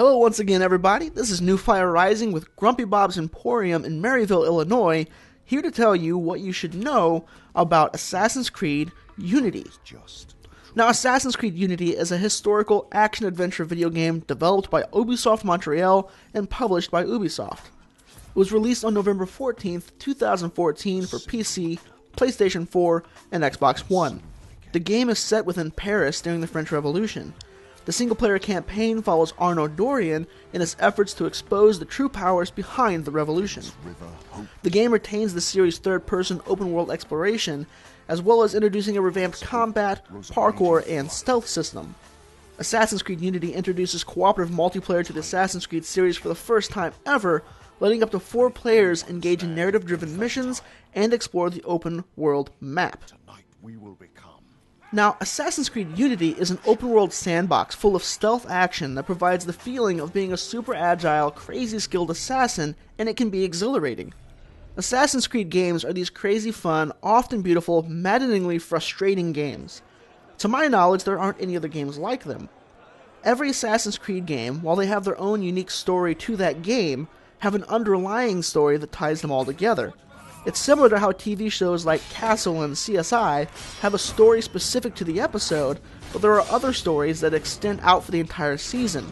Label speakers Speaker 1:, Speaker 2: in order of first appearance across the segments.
Speaker 1: Hello once again, everybody. This is Newfire Rising with Grumpy Bob's Emporium in Maryville, Illinois, here to tell you what you should know about Assassin's Creed Unity. Now, Assassin's Creed Unity is a historical action-adventure video game developed by Ubisoft Montreal and published by Ubisoft. It was released on November 14th, 2014 for PC, PlayStation 4, and Xbox One. The game is set within Paris during the French Revolution. The single-player campaign follows Arno Dorian in his efforts to expose the true powers behind the revolution. The game retains the series' third-person open-world exploration, as well as introducing a revamped combat, parkour, and stealth system. Assassin's Creed Unity introduces cooperative multiplayer to the Assassin's Creed series for the first time ever, letting up to 4 players engage in narrative-driven missions and explore the open-world map. Now, Assassin's Creed Unity is an open-world sandbox full of stealth action that provides the feeling of being a super agile, crazy skilled assassin, and it can be exhilarating. Assassin's Creed games are these crazy fun, often beautiful, maddeningly frustrating games. To my knowledge, there aren't any other games like them. Every Assassin's Creed game, while they have their own unique story to that game, have an underlying story that ties them all together. It's similar to how TV shows like Castle and CSI have a story specific to the episode, but there are other stories that extend out for the entire season.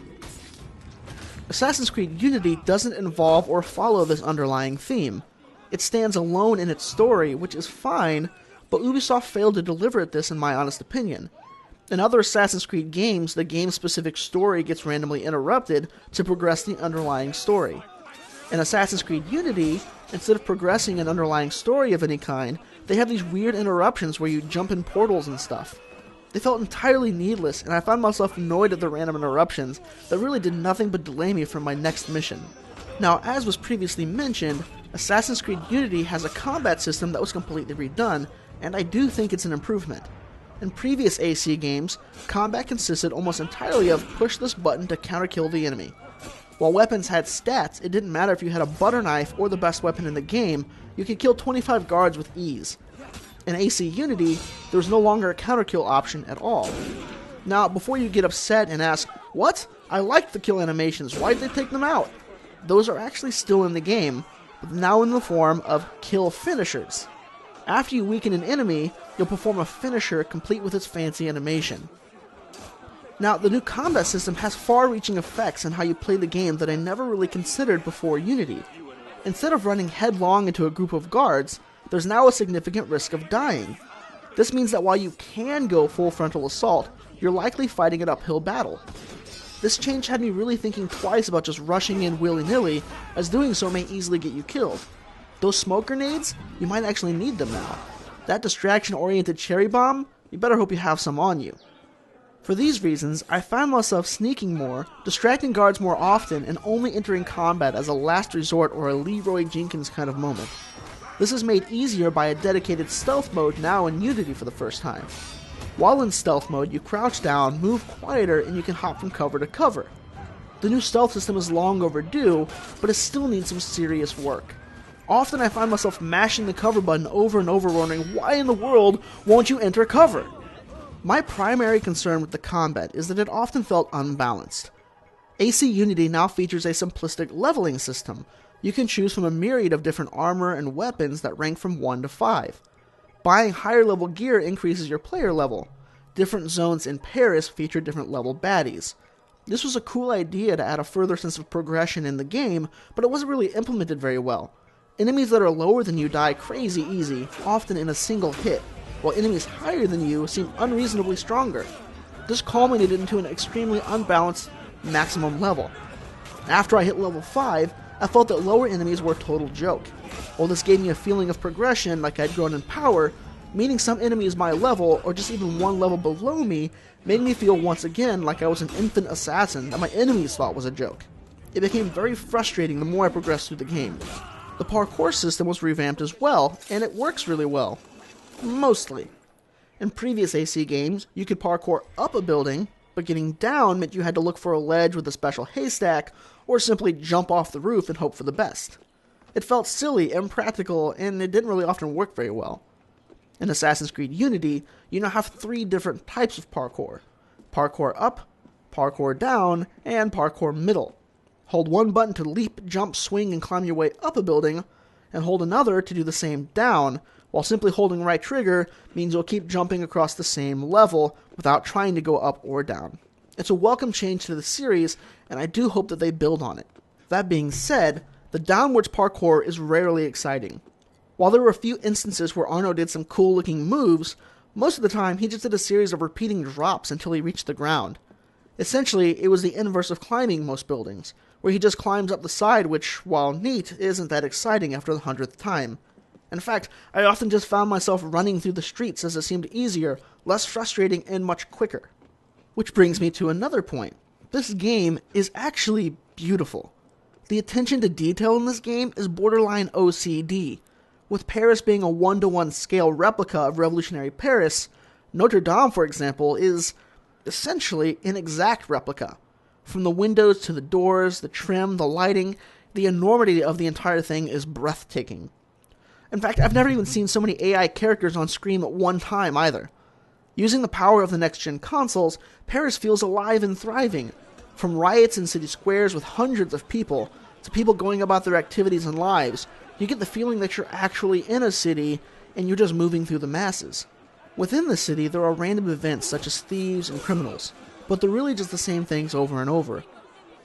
Speaker 1: Assassin's Creed Unity doesn't involve or follow this underlying theme. It stands alone in its story, which is fine, but Ubisoft failed to deliver at this in my honest opinion. In other Assassin's Creed games, the game-specific story gets randomly interrupted to progress the underlying story. In Assassin's Creed Unity, instead of progressing an underlying story of any kind, they have these weird interruptions where you jump in portals and stuff. They felt entirely needless, and I found myself annoyed at the random interruptions that really did nothing but delay me from my next mission. Now, as was previously mentioned, Assassin's Creed Unity has a combat system that was completely redone, and I do think it's an improvement. In previous AC games, combat consisted almost entirely of push this button to counterkill the enemy. While weapons had stats, it didn't matter if you had a butter knife or the best weapon in the game, you could kill 25 guards with ease. In AC Unity, there was no longer a counterkill option at all. Now, before you get upset and ask, what? I liked the kill animations, why did they take them out? Those are actually still in the game, but now in the form of kill finishers. After you weaken an enemy, you'll perform a finisher complete with its fancy animation. Now, the new combat system has far-reaching effects on how you play the game that I never really considered before Unity. Instead of running headlong into a group of guards, there's now a significant risk of dying. This means that while you can go full frontal assault, you're likely fighting an uphill battle. This change had me really thinking twice about just rushing in willy-nilly, as doing so may easily get you killed. Those smoke grenades, you might actually need them now. That distraction-oriented cherry bomb, you better hope you have some on you. For these reasons, I found myself sneaking more, distracting guards more often, and only entering combat as a last resort or a Leroy Jenkins kind of moment. This is made easier by a dedicated stealth mode now in Unity for the first time. While in stealth mode, you crouch down, move quieter, and you can hop from cover to cover. The new stealth system is long overdue, but it still needs some serious work. Often I find myself mashing the cover button over and over, wondering, why in the world won't you enter cover? My primary concern with the combat is that it often felt unbalanced. AC Unity now features a simplistic leveling system. You can choose from a myriad of different armor and weapons that rank from 1 to 5. Buying higher level gear increases your player level. Different zones in Paris feature different level baddies. This was a cool idea to add a further sense of progression in the game, but it wasn't really implemented very well. Enemies that are lower than you die crazy easy, often in a single hit, while enemies higher than you seem unreasonably stronger. This culminated into an extremely unbalanced maximum level. After I hit level 5, I felt that lower enemies were a total joke. While this gave me a feeling of progression like I'd grown in power, meeting some enemies my level, or just even one level below me, made me feel once again like I was an infant assassin that my enemies thought was a joke. It became very frustrating the more I progressed through the game. The parkour system was revamped as well, and it works really well. Mostly. In previous AC games, you could parkour up a building, but getting down meant you had to look for a ledge with a special haystack, or simply jump off the roof and hope for the best. It felt silly, impractical, and it didn't really often work very well. In Assassin's Creed Unity, you now have 3 different types of parkour. Parkour up, parkour down, and parkour middle. Hold one button to leap, jump, swing, and climb your way up a building, and hold another to do the same down, while simply holding right trigger means you'll keep jumping across the same level without trying to go up or down. It's a welcome change to the series, and I do hope that they build on it. That being said, the downwards parkour is rarely exciting. While there were a few instances where Arno did some cool looking moves, most of the time he just did a series of repeating drops until he reached the ground. Essentially, it was the inverse of climbing most buildings, where he just climbs up the side, which, while neat, isn't that exciting after the 100th time. In fact, I often just found myself running through the streets as it seemed easier, less frustrating, and much quicker. Which brings me to another point. This game is actually beautiful. The attention to detail in this game is borderline OCD. With Paris being a 1-to-1 scale replica of revolutionary Paris, Notre Dame, for example, is essentially an exact replica. From the windows to the doors, the trim, the lighting, the enormity of the entire thing is breathtaking. In fact, I've never even seen so many AI characters on screen at one time either. Using the power of the next-gen consoles, Paris feels alive and thriving. From riots in city squares with hundreds of people, to people going about their activities and lives, you get the feeling that you're actually in a city and you're just moving through the masses. Within the city, there are random events such as thieves and criminals, but they're really just the same things over and over.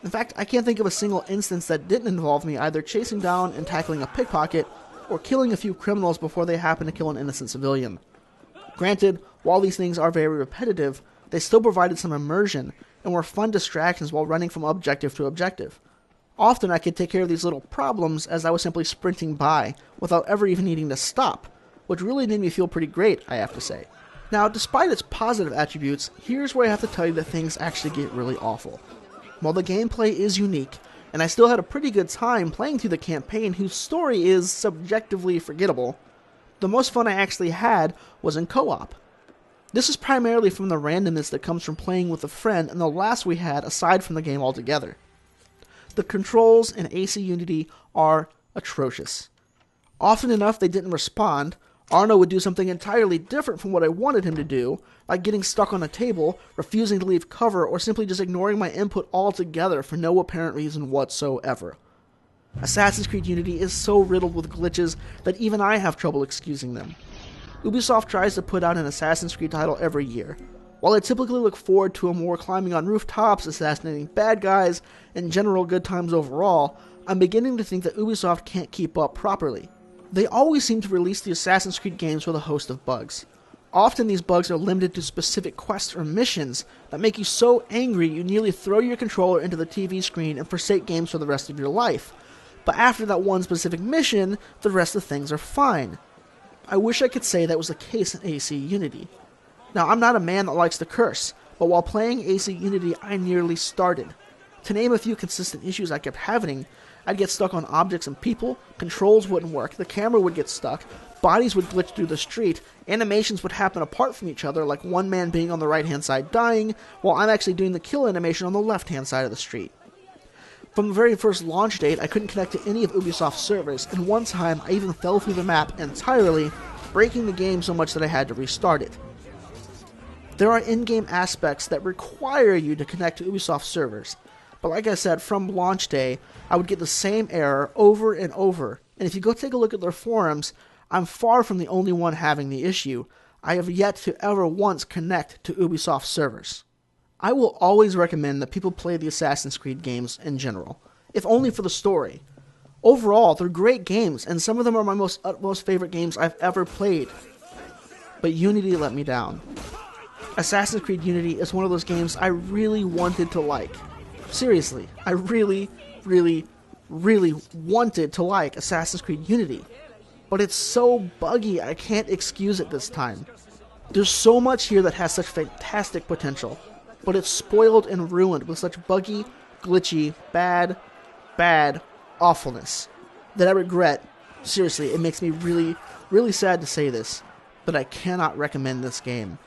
Speaker 1: In fact, I can't think of a single instance that didn't involve me either chasing down and tackling a pickpocket or killing a few criminals before they happen to kill an innocent civilian. Granted, while these things are very repetitive, they still provided some immersion and were fun distractions while running from objective to objective. Often I could take care of these little problems as I was simply sprinting by without ever even needing to stop, which really made me feel pretty great, I have to say. Now, despite its positive attributes, here's where I have to tell you that things actually get really awful. While the gameplay is unique, and I still had a pretty good time playing through the campaign whose story is subjectively forgettable, the most fun I actually had was in co-op. This is primarily from the randomness that comes from playing with a friend and the laughs we had aside from the game altogether. The controls in AC Unity are atrocious. Often enough they didn't respond. Arno would do something entirely different from what I wanted him to do, like getting stuck on a table, refusing to leave cover, or simply just ignoring my input altogether for no apparent reason whatsoever. Assassin's Creed Unity is so riddled with glitches that even I have trouble excusing them. Ubisoft tries to put out an Assassin's Creed title every year. While I typically look forward to a more climbing on rooftops, assassinating bad guys, and general good times overall, I'm beginning to think that Ubisoft can't keep up properly. They always seem to release the Assassin's Creed games with a host of bugs. Often these bugs are limited to specific quests or missions that make you so angry you nearly throw your controller into the TV screen and forsake games for the rest of your life. But after that one specific mission, the rest of things are fine. I wish I could say that was the case in AC Unity. Now, I'm not a man that likes to curse, but while playing AC Unity, I nearly started. To name a few consistent issues I kept having, I'd get stuck on objects and people, controls wouldn't work, the camera would get stuck, bodies would glitch through the street, animations would happen apart from each other, like one man being on the right-hand side dying, while I'm actually doing the kill animation on the left-hand side of the street. From the very first launch date, I couldn't connect to any of Ubisoft's servers, and one time I even fell through the map entirely, breaking the game so much that I had to restart it. There are in-game aspects that require you to connect to Ubisoft servers, but like I said, from launch day, I would get the same error over and over, and if you go take a look at their forums, I'm far from the only one having the issue. I have yet to ever once connect to Ubisoft servers. I will always recommend that people play the Assassin's Creed games in general, if only for the story. Overall, they're great games, and some of them are my utmost favorite games I've ever played. But Unity let me down. Assassin's Creed Unity is one of those games I really wanted to like. Seriously, I really wanted to like Assassin's Creed Unity. But it's so buggy, I can't excuse it this time. There's so much here that has such fantastic potential, but it's spoiled and ruined with such buggy, glitchy, bad awfulness that I regret. Seriously, it makes me really sad to say this, but I cannot recommend this game.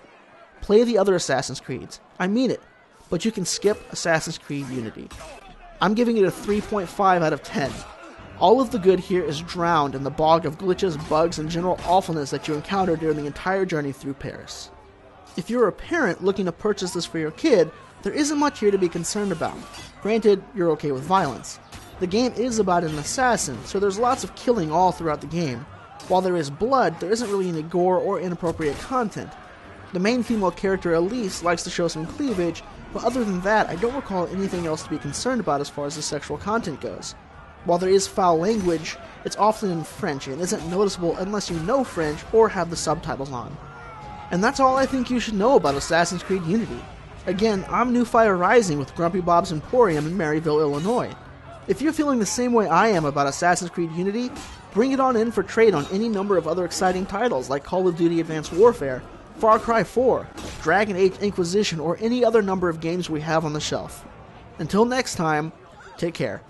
Speaker 1: Play the other Assassin's Creeds. I mean it, but you can skip Assassin's Creed Unity. I'm giving it a 3.5 out of 10. All of the good here is drowned in the bog of glitches, bugs, and general awfulness that you encounter during the entire journey through Paris. If you're a parent looking to purchase this for your kid, There isn't much here to be concerned about. Granted, you're okay with violence. The game is about an assassin, so there's lots of killing all throughout the game. While there is blood, there isn't really any gore or inappropriate content. The main female character, Elise, likes to show some cleavage, but other than that, I don't recall anything else to be concerned about as far as the sexual content goes. While there is foul language, it's often in French and isn't noticeable unless you know French or have the subtitles on. And that's all I think you should know about Assassin's Creed Unity. Again, I'm Newfire Rising with Grumpy Bob's Emporium in Maryville, Illinois. If you're feeling the same way I am about Assassin's Creed Unity, bring it on in for trade on any number of other exciting titles like Call of Duty Advanced Warfare, Far Cry 4, Dragon Age Inquisition, or any other number of games we have on the shelf. Until next time, take care.